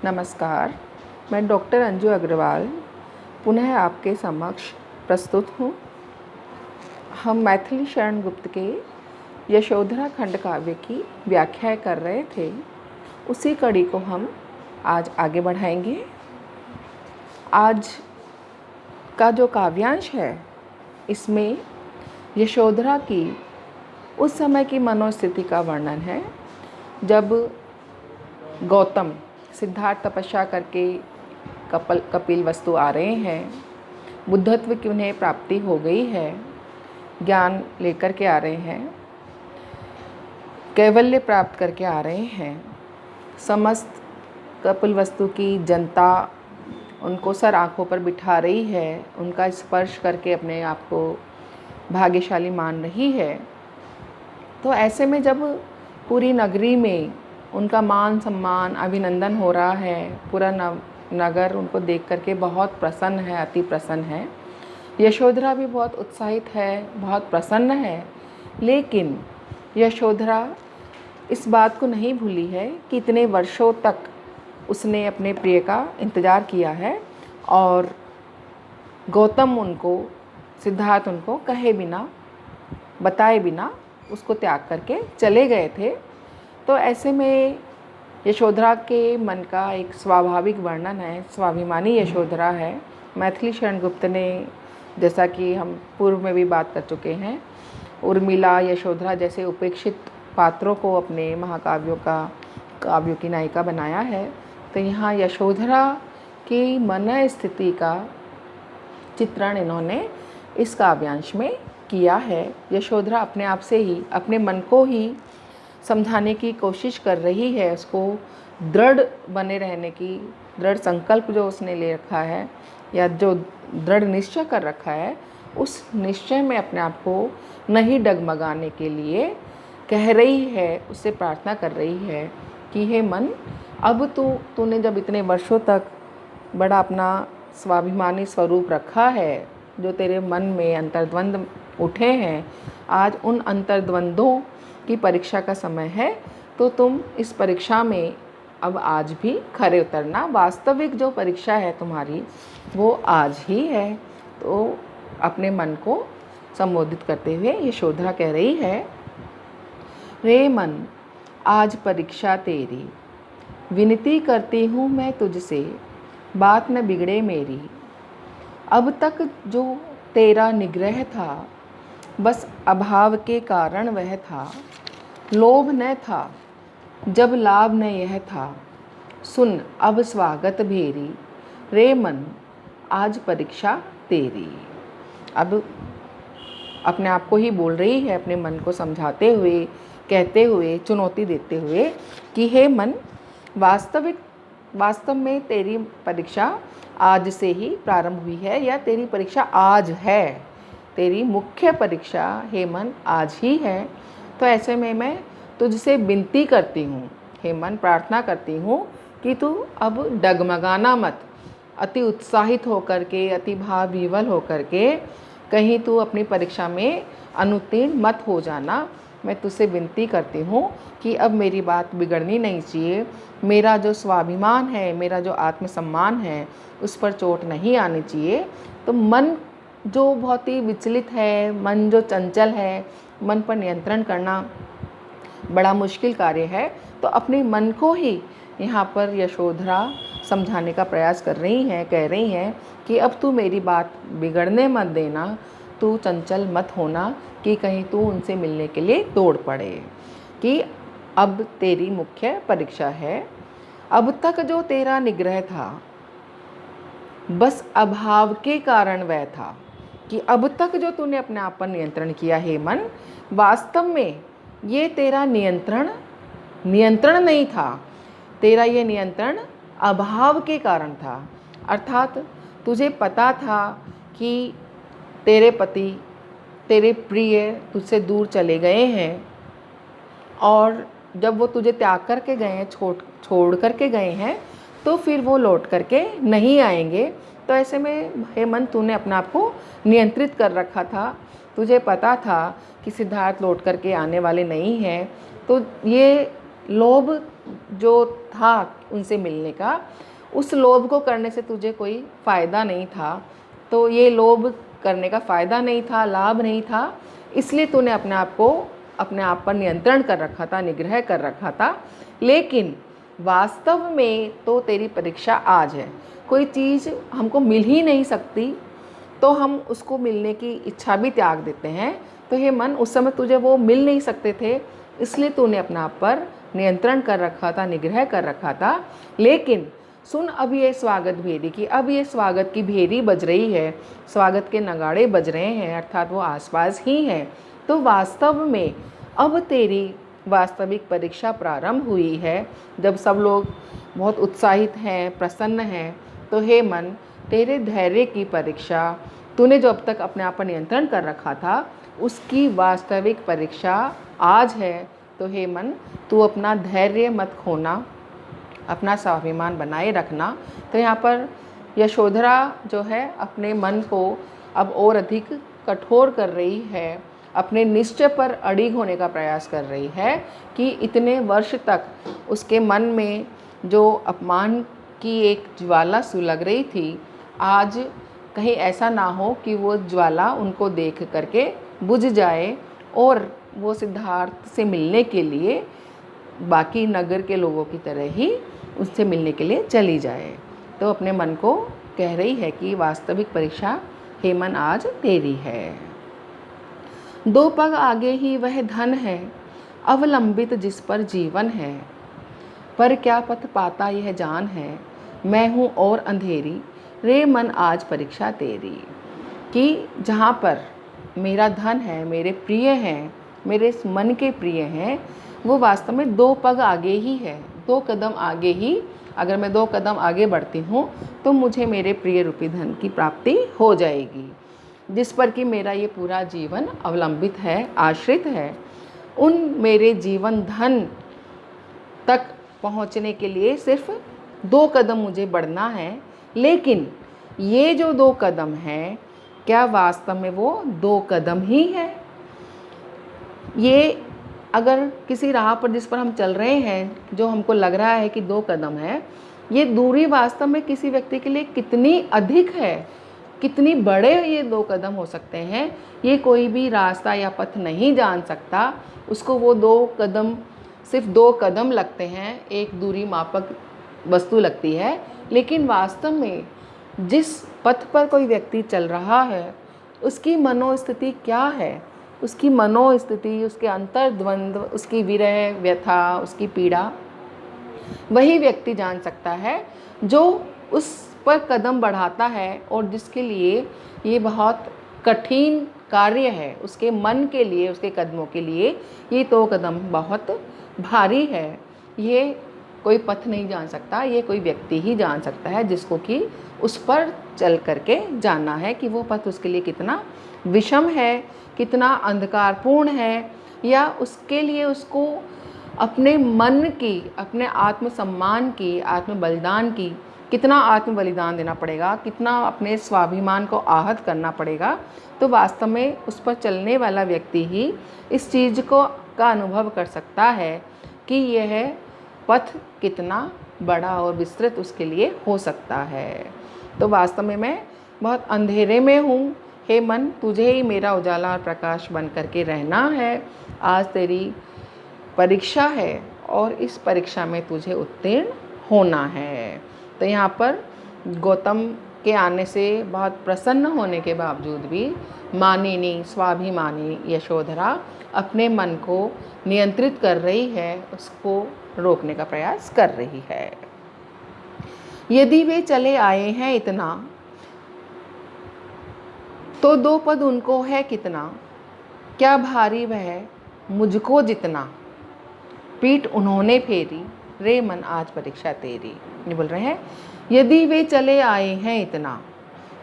नमस्कार, मैं डॉक्टर अंजू अग्रवाल पुनः आपके समक्ष प्रस्तुत हूँ। हम मैथिली शरण गुप्त के यशोधरा खंड काव्य की व्याख्या कर रहे थे, उसी कड़ी को हम आज आगे बढ़ाएंगे। आज का जो काव्यांश है, इसमें यशोधरा की उस समय की मनोस्थिति का वर्णन है जब गौतम सिद्धार्थ तपस्या करके कपिल वस्तु आ रहे हैं, बुद्धत्व की उन्हें प्राप्ति हो गई है, ज्ञान लेकर के आ रहे हैं, कैवल्य प्राप्त करके आ रहे हैं। समस्त कपिल वस्तु की जनता उनको सर आँखों पर बिठा रही है, उनका स्पर्श करके अपने आप को भाग्यशाली मान रही है। तो ऐसे में जब पूरी नगरी में उनका मान सम्मान अभिनंदन हो रहा है, पूरा नगर उनको देख करके बहुत प्रसन्न है, अति प्रसन्न है। यशोधरा भी बहुत उत्साहित है, बहुत प्रसन्न है। लेकिन यशोधरा इस बात को नहीं भूली है कि इतने वर्षों तक उसने अपने प्रिय का इंतज़ार किया है और गौतम उनको, सिद्धार्थ उनको कहे बिना, बताए बिना उसको त्याग करके चले गए थे। तो ऐसे में यशोधरा के मन का एक स्वाभाविक वर्णन है, स्वाभिमानी यशोधरा है। मैथिली शरण गुप्त ने, जैसा कि हम पूर्व में भी बात कर चुके हैं, उर्मिला, यशोधरा जैसे उपेक्षित पात्रों को अपने काव्यों की नायिका बनाया है। तो यहाँ यशोधरा की मन स्थिति का चित्रण इन्होंने इस काव्यांश में किया है। यशोधरा अपने आप से ही, अपने मन को ही समझाने की कोशिश कर रही है, उसको दृढ़ बने रहने की, दृढ़ संकल्प जो उसने ले रखा है या जो दृढ़ निश्चय कर रखा है, उस निश्चय में अपने आप को नहीं डगमगाने के लिए कह रही है, उससे प्रार्थना कर रही है कि हे मन, अब तूने जब इतने वर्षों तक बड़ा अपना स्वाभिमानी स्वरूप रखा है, जो तेरे मन में अंतर्द्वंद उठे हैं, आज उन अंतर्द्वंदों की परीक्षा का समय है। तो तुम इस परीक्षा में अब आज भी खरे उतरना। वास्तविक जो परीक्षा है तुम्हारी, वो आज ही है। तो अपने मन को संबोधित करते हुए यशोधरा कह रही है, रे मन, आज परीक्षा तेरी, विनती करती हूँ मैं तुझसे, बात न बिगड़े मेरी। अब तक जो तेरा निग्रह था, बस अभाव के कारण वह था। लोभ न था, जब लाभ न यह था, सुन अब स्वागत भेरी। रे मन, आज परीक्षा तेरी। अब अपने आप को ही बोल रही है, अपने मन को समझाते हुए, कहते हुए, चुनौती देते हुए कि हे मन, वास्तव में तेरी परीक्षा आज से ही प्रारंभ हुई है, या तेरी परीक्षा आज है। तेरी मुख्य परीक्षा हे मन आज ही है। तो ऐसे में मैं तुझसे विनती करती हूँ, हे मन, प्रार्थना करती हूँ कि तू अब डगमगाना मत। अति उत्साहित होकर के, अति भाव विवल होकर के कहीं तू अपनी परीक्षा में अनुत्तीर्ण मत हो जाना। मैं तुझसे विनती करती हूँ कि अब मेरी बात बिगड़नी नहीं चाहिए। मेरा जो स्वाभिमान है, मेरा जो आत्मसम्मान है, उस पर चोट नहीं आनी चाहिए। तो मन जो बहुत ही विचलित है, मन जो चंचल है, मन पर नियंत्रण करना बड़ा मुश्किल कार्य है। तो अपने मन को ही यहाँ पर यशोधरा समझाने का प्रयास कर रही हैं, कह रही हैं कि अब तू मेरी बात बिगड़ने मत देना, तू चंचल मत होना कि कहीं तू उनसे मिलने के लिए दौड़ पड़े, कि अब तेरी मुख्य परीक्षा है। अब तक जो तेरा निग्रह था, बस अभाव के कारण वह था। कि अब तक जो तूने अपने आप पर नियंत्रण किया हे मन, वास्तव में ये तेरा नियंत्रण नहीं था। तेरा ये नियंत्रण अभाव के कारण था। अर्थात तुझे पता था कि तेरे पति, तेरे प्रिय तुझसे दूर चले गए हैं, और जब वो तुझे त्याग करके गए हैं, छोड़ करके गए हैं, तो फिर वो लौट करके नहीं आएंगे। तो ऐसे में हे मन, तूने अपने आप को नियंत्रित कर रखा था। तुझे पता था कि सिद्धार्थ लौट करके आने वाले नहीं हैं। तो ये लोभ जो था उनसे मिलने का, उस लोभ को करने से तुझे कोई फ़ायदा नहीं था। तो ये लोभ करने का फ़ायदा नहीं था, लाभ नहीं था, इसलिए तूने अपने आप पर नियंत्रण कर रखा था, निग्रह कर रखा था। लेकिन वास्तव में तो तेरी परीक्षा आज है। कोई चीज़ हमको मिल ही नहीं सकती तो हम उसको मिलने की इच्छा भी त्याग देते हैं। तो हे मन, उस समय तुझे वो मिल नहीं सकते थे, इसलिए तूने अपने आप पर नियंत्रण कर रखा था, निग्रह कर रखा था। लेकिन सुन, अब ये स्वागत भेरी की, अब ये स्वागत की भेरी बज रही है, स्वागत के नगाड़े बज रहे हैं, अर्थात वो आसपास ही हैं। तो वास्तव में अब तेरी वास्तविक परीक्षा प्रारंभ हुई है, जब सब लोग बहुत उत्साहित हैं, प्रसन्न हैं। तो हे मन, तेरे धैर्य की परीक्षा, तूने जो अब तक अपने आप पर नियंत्रण कर रखा था, उसकी वास्तविक परीक्षा आज है। तो हे मन, तू अपना धैर्य मत खोना, अपना स्वाभिमान बनाए रखना। तो यहाँ पर यशोधरा जो है अपने मन को अब और अधिक कठोर कर रही है, अपने निश्चय पर अड़िग होने का प्रयास कर रही है कि इतने वर्ष तक उसके मन में जो अपमान की एक ज्वाला सुलग रही थी, आज कहीं ऐसा ना हो कि वो ज्वाला उनको देख करके बुझ जाए और वो सिद्धार्थ से मिलने के लिए बाकी नगर के लोगों की तरह ही उससे मिलने के लिए चली जाए। तो अपने मन को कह रही है कि वास्तविक परीक्षा हे मन आज तेरी है। दो पग आगे ही वह धन है, अवलंबित जिस पर जीवन है। पर क्या पथ पाता यह जान है, मैं हूँ और अंधेरी, रे मन आज परीक्षा तेरी। कि जहाँ पर मेरा धन है, मेरे प्रिय हैं, मेरे मन के प्रिय हैं, वो वास्तव में दो पग आगे ही है, दो कदम आगे ही। अगर मैं दो कदम आगे बढ़ती हूँ तो मुझे मेरे प्रिय रूपी धन की प्राप्ति हो जाएगी, जिस पर कि मेरा ये पूरा जीवन अवलंबित है, आश्रित है। उन मेरे जीवन धन तक पहुँचने के लिए सिर्फ दो कदम मुझे बढ़ना है। लेकिन ये जो दो कदम हैं, क्या वास्तव में वो दो कदम ही है? ये अगर किसी राह पर जिस पर हम चल रहे हैं, जो हमको लग रहा है कि दो कदम है, ये दूरी वास्तव में किसी व्यक्ति के लिए कितनी अधिक है, कितनी बड़े ये दो कदम हो सकते हैं, ये कोई भी रास्ता या पथ नहीं जान सकता। उसको वो दो कदम, सिर्फ दो कदम लगते हैं, एक दूरी मापक वस्तु लगती है। लेकिन वास्तव में जिस पथ पर कोई व्यक्ति चल रहा है, उसकी मनोस्थिति क्या है, उसकी मनोस्थिति, उसके अंतर्द्वंद्व, उसकी विरह, व्यथा, उसकी पीड़ा, वही व्यक्ति जान सकता है जो उस पर कदम बढ़ाता है और जिसके लिए ये बहुत कठिन कार्य है। उसके मन के लिए, उसके कदमों के लिए ये तो कदम बहुत भारी है। ये कोई पथ नहीं जान सकता, ये कोई व्यक्ति ही जान सकता है, जिसको कि उस पर चल करके जानना है कि वो पथ उसके लिए कितना विषम है, कितना अंधकारपूर्ण है, या उसके लिए उसको अपने मन की, अपने आत्मसम्मान की, आत्म बलिदान की, कितना आत्म बलिदान देना पड़ेगा, कितना अपने स्वाभिमान को आहत करना पड़ेगा। तो वास्तव में उस पर चलने वाला व्यक्ति ही इस चीज़ का अनुभव कर सकता है कि यह पथ कितना बड़ा और विस्तृत उसके लिए हो सकता है। तो वास्तव में मैं बहुत अंधेरे में हूँ, हे मन, तुझे ही मेरा उजाला और प्रकाश बन करके रहना है। आज तेरी परीक्षा है और इस परीक्षा में तुझे उत्तीर्ण होना है। तो यहाँ पर गौतम के आने से बहुत प्रसन्न होने के बावजूद भी मानिनी, स्वाभिमानी यशोधरा अपने मन को नियंत्रित कर रही है, उसको रोकने का प्रयास कर रही है। यदि वे चले आए हैं इतना, तो दो पद उनको है कितना, क्या भारी वह मुझको जितना, पीठ उन्होंने फेरी, रे मन आज परीक्षा तेरी। ये बोल रहे हैं, यदि वे चले आए हैं इतना,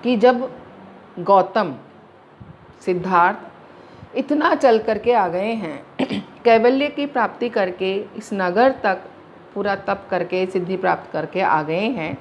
कि जब गौतम, सिद्धार्थ इतना चल करके आ गए हैं, कैवल्य की प्राप्ति करके इस नगर तक पूरा तप करके सिद्धि प्राप्त करके आ गए हैं,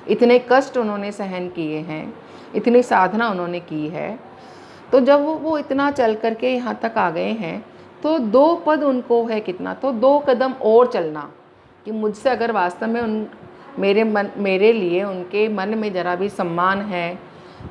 इतने कष्ट उन्होंने सहन किए हैं, इतनी साधना उन्होंने की है। तो जब वो इतना चल करके यहाँ तक आ गए हैं, तो 2 पद उनको है कितना, तो 2 कदम और चलना, कि मुझसे अगर वास्तव में मेरे लिए उनके मन में ज़रा भी सम्मान है,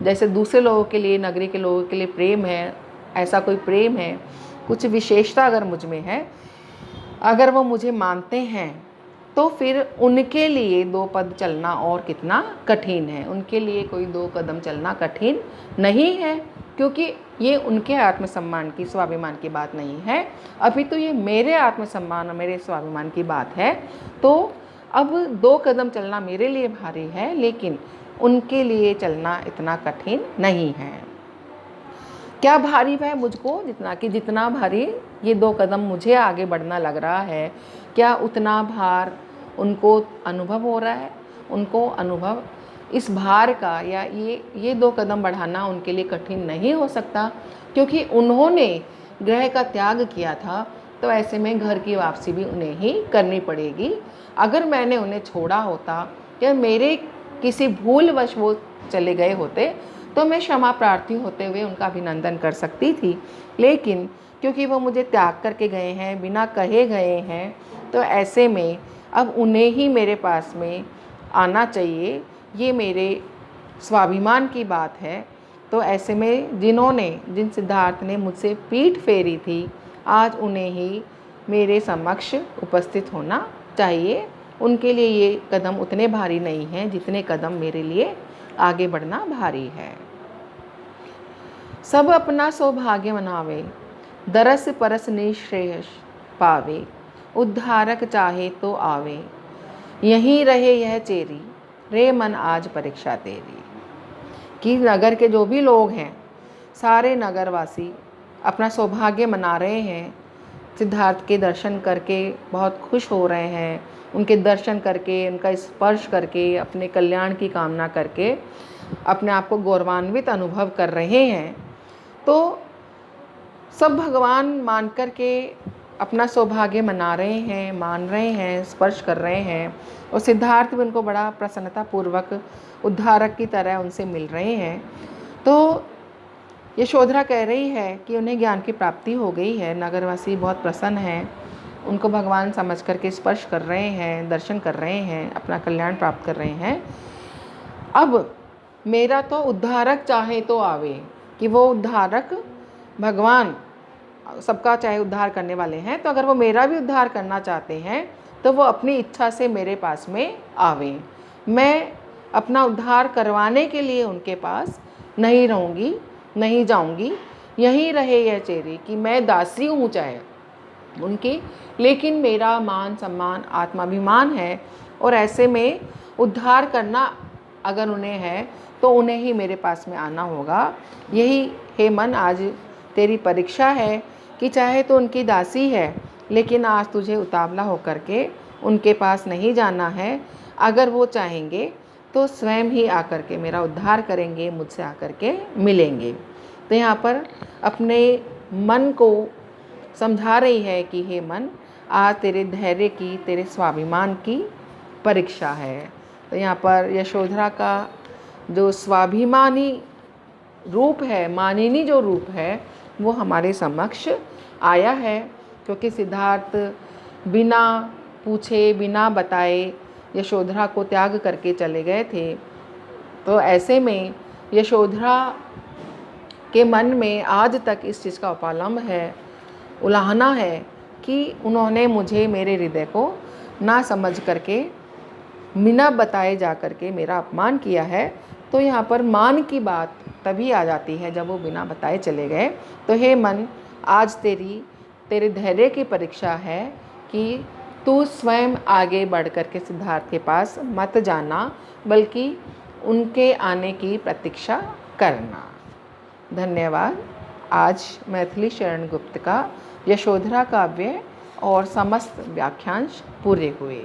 जैसे दूसरे लोगों के लिए, नगरी के लोगों के लिए प्रेम है, ऐसा कोई प्रेम है, कुछ विशेषता अगर मुझ में है, अगर वो मुझे मानते हैं, तो फिर उनके लिए 2 पद चलना और कितना कठिन है। उनके लिए कोई 2 कदम चलना कठिन नहीं है, क्योंकि ये उनके आत्मसम्मान की, स्वाभिमान की बात नहीं है, अभी तो ये मेरे आत्मसम्मान और मेरे स्वाभिमान की बात है। तो अब 2 कदम चलना मेरे लिए भारी है, लेकिन उनके लिए चलना इतना कठिन नहीं है। क्या भारी है मुझको, जितना भारी ये 2 कदम मुझे आगे बढ़ना लग रहा है, क्या उतना भार उनको अनुभव हो रहा है? उनको अनुभव इस भार का, या ये 2 कदम बढ़ाना उनके लिए कठिन नहीं हो सकता, क्योंकि उन्होंने गृह का त्याग किया था, तो ऐसे में घर की वापसी भी उन्हें ही करनी पड़ेगी। अगर मैंने उन्हें छोड़ा होता या मेरे किसी भूलवश वो चले गए होते, तो मैं क्षमा प्रार्थी होते हुए उनका अभिनंदन कर सकती थी, लेकिन क्योंकि वो मुझे त्याग करके गए हैं, बिना कहे गए हैं, तो ऐसे में अब उन्हें ही मेरे पास में आना चाहिए, ये मेरे स्वाभिमान की बात है। तो ऐसे में जिन सिद्धार्थ ने मुझसे पीठ फेरी थी, आज उन्हें ही मेरे समक्ष उपस्थित होना चाहिए। उनके लिए ये कदम उतने भारी नहीं हैं जितने कदम मेरे लिए आगे बढ़ना भारी है। सब अपना सौभाग्य मनावे, दरस परस निश्रेयस पावे, उद्धारक चाहे तो आवे, यहीं रहे यह चेरी, रे मन आज परीक्षा तेरी। कि नगर के जो भी लोग हैं, सारे नगरवासी अपना सौभाग्य मना रहे हैं, सिद्धार्थ के दर्शन करके बहुत खुश हो रहे हैं, उनके दर्शन करके, उनका स्पर्श करके, अपने कल्याण की कामना करके अपने आप को गौरवान्वित अनुभव कर रहे हैं। तो सब भगवान मान कर के अपना सौभाग्य मना रहे हैं, मान रहे हैं, स्पर्श कर रहे हैं, और सिद्धार्थ भी उनको बड़ा प्रसन्नतापूर्वक उद्धारक की तरह उनसे मिल रहे हैं। तो यशोधरा कह रही है कि उन्हें ज्ञान की प्राप्ति हो गई है, नगरवासी बहुत प्रसन्न हैं, उनको भगवान समझ करके स्पर्श कर रहे हैं, दर्शन कर रहे हैं, अपना कल्याण प्राप्त कर रहे हैं। अब मेरा तो उद्धारक चाहे तो आवे, कि वो उद्धारक भगवान सबका चाहे उद्धार करने वाले हैं, तो अगर वो मेरा भी उद्धार करना चाहते हैं, तो वो अपनी इच्छा से मेरे पास में आवे। मैं अपना उद्धार करवाने के लिए उनके पास नहीं रहूँगी, नहीं जाऊँगी, यहीं रहे यह चेरी, कि मैं दासी हूँ चाहे उनकी, लेकिन मेरा मान सम्मान आत्माभिमान है, और ऐसे में उद्धार करना अगर उन्हें है, तो उन्हें ही मेरे पास में आना होगा। यही हे मन आज तेरी परीक्षा है, कि चाहे तो उनकी दासी है, लेकिन आज तुझे उतावला होकर के उनके पास नहीं जाना है। अगर वो चाहेंगे तो स्वयं ही आकर के मेरा उद्धार करेंगे, मुझसे आकर के मिलेंगे। तो यहाँ पर अपने मन को समझा रही है कि हे मन, आज तेरे धैर्य की, तेरे स्वाभिमान की परीक्षा है। तो यहाँ पर यशोधरा का जो स्वाभिमानी रूप है, मानिनी जो रूप है, वो हमारे समक्ष आया है, क्योंकि सिद्धार्थ बिना पूछे, बिना बताए यशोधरा को त्याग करके चले गए थे। तो ऐसे में यशोधरा के मन में आज तक इस चीज़ का उपालंब है, उलाहना है, कि उन्होंने मुझे, मेरे हृदय को ना समझ करके, बिना बताए जा करके मेरा अपमान किया है। तो यहाँ पर मान की बात तभी आ जाती है जब वो बिना बताए चले गए। तो हे मन, आज तेरे धैर्य की परीक्षा है, कि तू स्वयं आगे बढ़ कर के सिद्धार्थ के पास मत जाना, बल्कि उनके आने की प्रतीक्षा करना। धन्यवाद। आज मैथिली शरण गुप्त का यशोधरा काव्य और समस्त व्याख्यांश पूरे हुए।